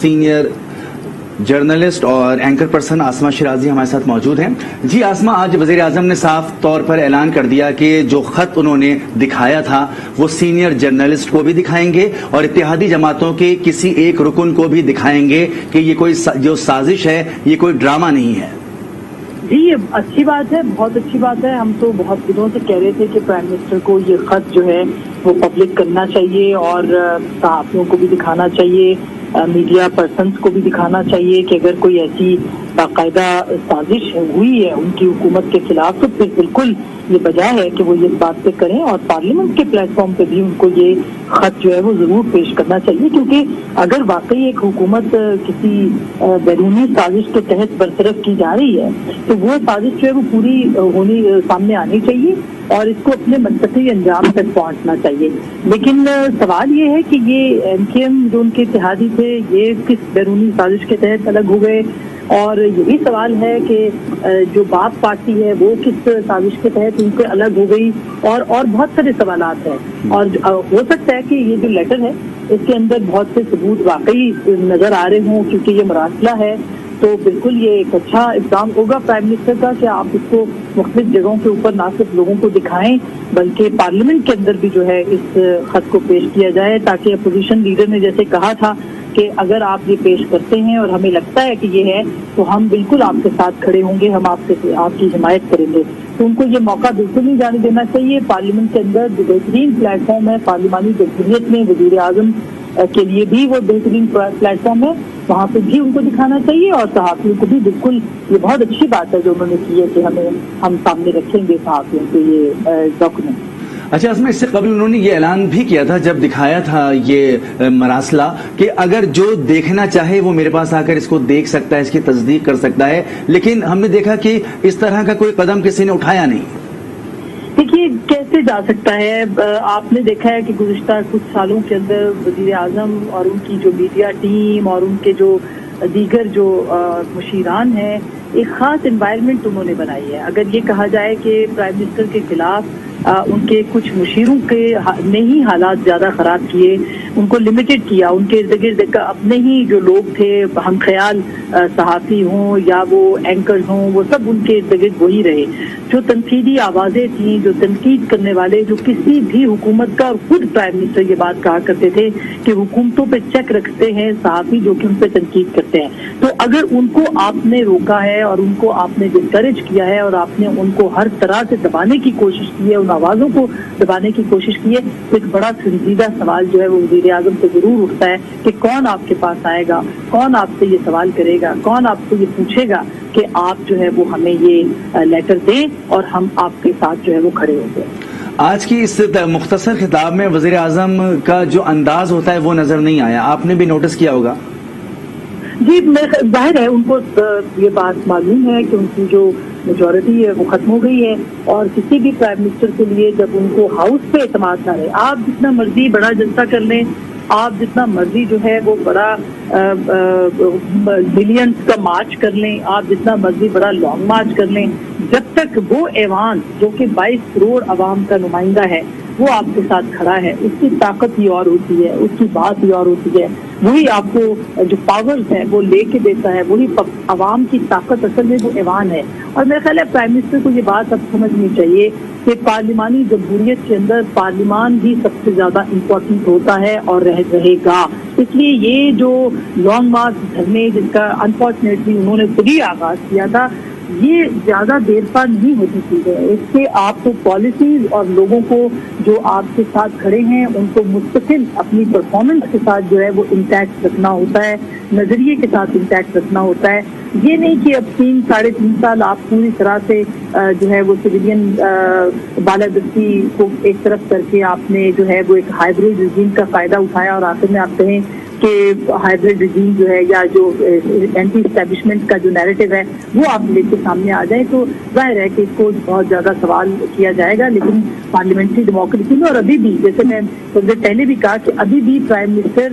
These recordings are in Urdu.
سینئر جرنلسٹ اور اینکر پرسن آسما شیرازی ہمارے ساتھ موجود ہیں. جی آسما، آج وزیر اعظم نے صاف طور پر اعلان کر دیا کہ جو خط انہوں نے دکھایا تھا وہ سینئر جرنلسٹ کو بھی دکھائیں گے اور اتحادی جماعتوں کے کسی ایک رکن کو بھی دکھائیں گے کہ یہ کوئی جو سازش ہے یہ کوئی ڈرامہ نہیں ہے. جی یہ اچھی بات ہے، بہت اچھی بات ہے. ہم تو بہت دنوں سے کہہ رہے تھے کہ پرائم منسٹر کو یہ خط جو ہے وہ پبلک کرنا چاہیے اور صحافیوں کو بھی دکھانا چاہیے، میڈیا پرسنز کو بھی دکھانا چاہیے کہ اگر کوئی ایسی باقاعدہ سازش ہوئی ہے ان کی حکومت کے خلاف تو پھر بالکل یہ بجا ہے کہ وہ اس بات پہ کریں اور پارلیمنٹ کے پلیٹ فارم پہ بھی ان کو یہ خط جو ہے وہ ضرور پیش کرنا چاہیے، کیونکہ اگر واقعی ایک حکومت کسی بیرونی سازش کے تحت برطرف کی جا رہی ہے تو وہ سازش جو ہے وہ پوری ہونی سامنے آنی چاہیے اور اس کو اپنے منطقی انجام تک پہنچنا چاہیے. لیکن سوال یہ ہے کہ یہ ایم کیو ایم جو ان کے اتحادی تھے یہ کس بیرونی سازش کے تحت الگ ہو گئے، اور یہی سوال ہے کہ جو باپ پارٹی ہے وہ کس سازش کے تحت ان سے الگ ہو گئی، اور بہت سارے سوالات ہیں. اور ہو سکتا ہے کہ یہ جو لیٹر ہے اس کے اندر بہت سے ثبوت واقعی نظر آ رہے ہوں، کیونکہ یہ مراسلہ ہے تو بالکل یہ ایک اچھا اقدام ہوگا پرائم منسٹر کا کہ آپ اس کو مختلف جگہوں کے اوپر نہ صرف لوگوں کو دکھائیں بلکہ پارلیمنٹ کے اندر بھی جو ہے اس خط کو پیش کیا جائے، تاکہ اپوزیشن لیڈر نے جیسے کہا تھا کہ اگر آپ یہ پیش کرتے ہیں اور ہمیں لگتا ہے کہ یہ ہے تو ہم بالکل آپ کے ساتھ کھڑے ہوں گے، ہم آپ کی حمایت کریں گے. تو ان کو یہ موقع بالکل نہیں جانے دینا چاہیے. پارلیمنٹ کے اندر جو بہترین پلیٹ فارم ہے پارلیمانی جمہوریت میں، وزیر اعظم کے لیے بھی وہ بہترین پلیٹ فارم ہے، وہاں پہ بھی ان کو دکھانا چاہیے اور صحافیوں کو بھی بالکل یہ بہت اچھی بات ہے جو انہوں نے کی ہے کہ ہم سامنے رکھیں گے صحافیوں کے یہ ڈاکومنٹ. اچھا، اس میں اس سے قبل انہوں نے یہ اعلان بھی کیا تھا جب دکھایا تھا یہ مراسلہ کہ اگر جو دیکھنا چاہے وہ میرے پاس آ کر اس کو دیکھ سکتا ہے، اس کی تصدیق کر سکتا ہے، لیکن ہم نے دیکھا کہ اس طرح کا کوئی قدم کسی نے اٹھایا نہیں. دیکھیے کیسے جا سکتا ہے، آپ نے دیکھا ہے کہ گزشتہ کچھ سالوں کے اندر وزیر اعظم اور ان کی جو میڈیا ٹیم اور ان کے جو دیگر جو مشیران ہیں ایک خاص انوائرمنٹ انہوں نے بنائی ہے. اگر یہ کہا جائے کہ پرائم منسٹر کے خلاف ان کے کچھ مشیروں کے نے ہی حالات زیادہ خراب کیے، ان کو لمیٹڈ کیا، ان کے ارد گرد اپنے ہی جو لوگ تھے ہم خیال صحافی ہوں یا وہ اینکرز ہوں وہ سب ان کے ارد گرد وہی رہے. جو تنقیدی آوازیں تھیں، جو تنقید کرنے والے، جو کسی بھی حکومت کا، اور خود پرائم منسٹر یہ بات کہا کرتے تھے کہ حکومتوں پہ چیک رکھتے ہیں صحافی جو کہ ان پہ تنقید کرتے ہیں. تو اگر ان کو آپ نے روکا ہے اور ان کو آپ نے ڈسکریج کیا ہے اور آپ نے ان کو ہر طرح سے دبانے کی کوشش کی ہے، ان آوازوں کو دبانے کی کوشش کی ہے، تو ایک بڑا سنجیدہ سوال جو ہے وہ وزیر اعظم سے ضرور اٹھتا ہے کہ کون آپ کے پاس آئے گا، کون آپ سے یہ سوال کرے گا، کون آپ سے یہ پوچھے گا کہ آپ جو ہے وہ ہمیں یہ لیٹر دیں اور ہم آپ کے ساتھ جو ہے وہ کھڑے ہوں گے. آج کی اس مختصر خطاب میں وزیر اعظم کا جو انداز ہوتا ہے وہ نظر نہیں آیا، آپ نے بھی نوٹس کیا ہوگا. جی ظاہر ہے ان کو یہ بات معلوم ہے کہ ان کی جو میجورٹی ہے وہ ختم ہو گئی ہے، اور کسی بھی پرائم منسٹر کے لیے جب ان کو ہاؤس پہ اعتماد نہ رہے، آپ جتنا مرضی بڑا جلسہ کر لیں، آپ جتنا مرضی جو ہے وہ بڑا ملینز کا مارچ کر لیں، آپ جتنا مرضی بڑا لانگ مارچ کر لیں، جب تک وہ ایوان جو کہ 22 کروڑ عوام کا نمائندہ ہے وہ آپ کے ساتھ کھڑا ہے، اس کی طاقت ہی اور ہوتی ہے، اس کی بات ہی اور ہوتی ہے. وہی آپ کو جو پاورز ہیں وہ لے کے دیتا ہے، وہی عوام کی طاقت اصل میں وہ ایوان ہے. اور میرا خیال ہے پرائم منسٹر کو یہ بات اب سمجھنی چاہیے کہ پارلیمانی جمہوریت کے اندر پارلیمان ہی سب سے زیادہ امپورٹنٹ ہوتا ہے اور رہے گا. اس لیے یہ جو لانگ مارچ دھرنے جس کا انفارچونیٹلی انہوں نے خود ہی آغاز کیا تھا، یہ زیادہ دیر پر نہیں ہوتی چیز ہے. اس سے آپ کو پالیسیز اور لوگوں کو جو آپ کے ساتھ کھڑے ہیں ان کو مستقل اپنی پرفارمنس کے ساتھ جو ہے وہ انٹیکٹ رکھنا ہوتا ہے، نظریے کے ساتھ انٹیکٹ رکھنا ہوتا ہے. یہ نہیں کہ اب 3-3.5 سال آپ پوری طرح سے جو ہے وہ سویلین بالادستی کو ایک طرف کر کے آپ نے جو ہے وہ ایک ہائیبرڈ رجیم کا فائدہ اٹھایا اور آخر میں آپ کہیں کہ ہائیبرڈ رجیم جو ہے یا جو اینٹی اسٹیبلشمنٹ کا جو نیریٹو ہے وہ آپ لے کے سامنے آ جائیں تو ظاہر ہے کہ اس کو بہت زیادہ سوال کیا جائے گا. لیکن پارلیمنٹری ڈیموکریسی میں اور ابھی بھی جیسے میں پہلے بھی کہا کہ ابھی بھی پرائم منسٹر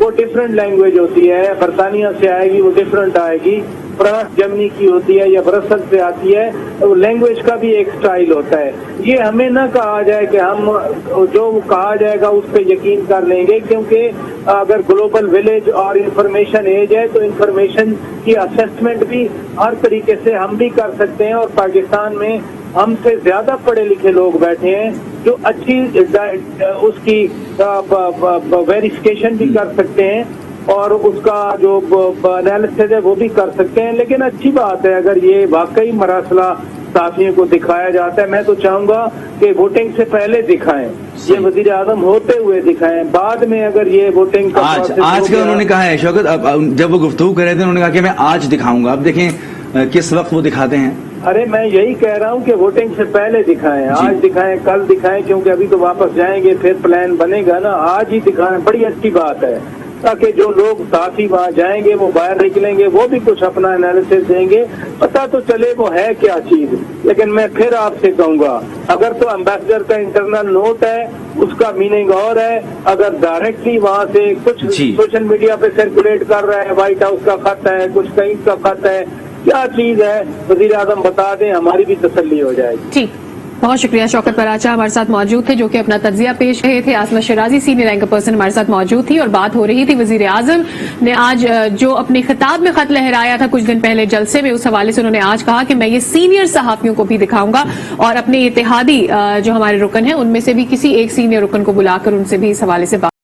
وہ ڈفرینٹ لینگویج ہوتی ہے. برطانیہ سے آئے گی وہ ڈفرینٹ آئے گی, فرانس جرمنی کی ہوتی ہے یا برسل سے آتی ہے, لینگویج کا بھی ایک سٹائل ہوتا ہے. یہ ہمیں نہ کہا جائے کہ ہم جو کہا جائے گا اس پہ یقین کر لیں گے, کیونکہ اگر گلوبل ولیج اور انفارمیشن ایج ہے تو انفارمیشن کی اسسمنٹ بھی ہر طریقے سے ہم بھی کر سکتے ہیں, اور پاکستان میں ہم سے زیادہ پڑھے لکھے لوگ بیٹھے ہیں جو اچھی اس کی ویریفیکیشن بھی کر سکتے ہیں اور اس کا جو انالیسس ہے وہ بھی کر سکتے ہیں. لیکن اچھی بات ہے اگر یہ واقعی مراسلہ صحافیوں کو دکھایا جاتا ہے. میں تو چاہوں گا کہ ووٹنگ سے پہلے دکھائیں, یہ وزیر اعظم ہوتے ہوئے دکھائیں, بعد میں اگر یہ ووٹنگ آج کا انہوں نے کہا ہے شوکت, جب وہ گفتگو کر رہے تھے انہوں نے کہا کہ میں آج دکھاؤں گا. اب دیکھیں کس وقت وہ دکھاتے ہیں. ارے میں یہی کہہ رہا ہوں کہ ووٹنگ سے پہلے دکھائیں, آج دکھائیں, کل دکھائیں, کیونکہ ابھی تو واپس جائیں گے, پھر پلان بنے گا نا. آج ہی دکھائیں, بڑی اچھی بات ہے, تاکہ جو لوگ صحافی وہاں جائیں گے وہ باہر نکلیں گے, وہ بھی کچھ اپنا انالیسس دیں گے, پتہ تو چلے وہ ہے کیا چیز. لیکن میں پھر آپ سے کہوں گا اگر تو امبیسڈر کا انٹرنل نوٹ ہے اس کا میننگ اور ہے, اگر ڈائریکٹلی وہاں سے کچھ سوشل میڈیا پہ سرکولیٹ کر رہا ہے, وائٹ ہاؤس کا خط ہے, کچھ کہیں کا خط ہے, کیا چیز ہے وزیر اعظم بتا دیں, ہماری بھی تسلی ہو جائے گی. ٹھیک, بہت شکریہ. شوکت براچا ہمارے ساتھ موجود تھے جو کہ اپنا تجزیہ پیش رہے تھے. Asma Shirazi senior anchor person ہمارے ساتھ موجود تھی اور بات ہو رہی تھی وزیر اعظم نے آج جو اپنے خطاب میں خط لہرایا تھا کچھ دن پہلے جلسے میں, اس حوالے سے انہوں نے آج کہا کہ میں یہ سینئر صحافیوں کو بھی دکھاؤں گا اور اپنے اتحادی جو ہمارے رکن ہیں ان میں سے بھی کسی ایک سینئر رکن کو بلا کر ان سے بھی اس حوالے سے بات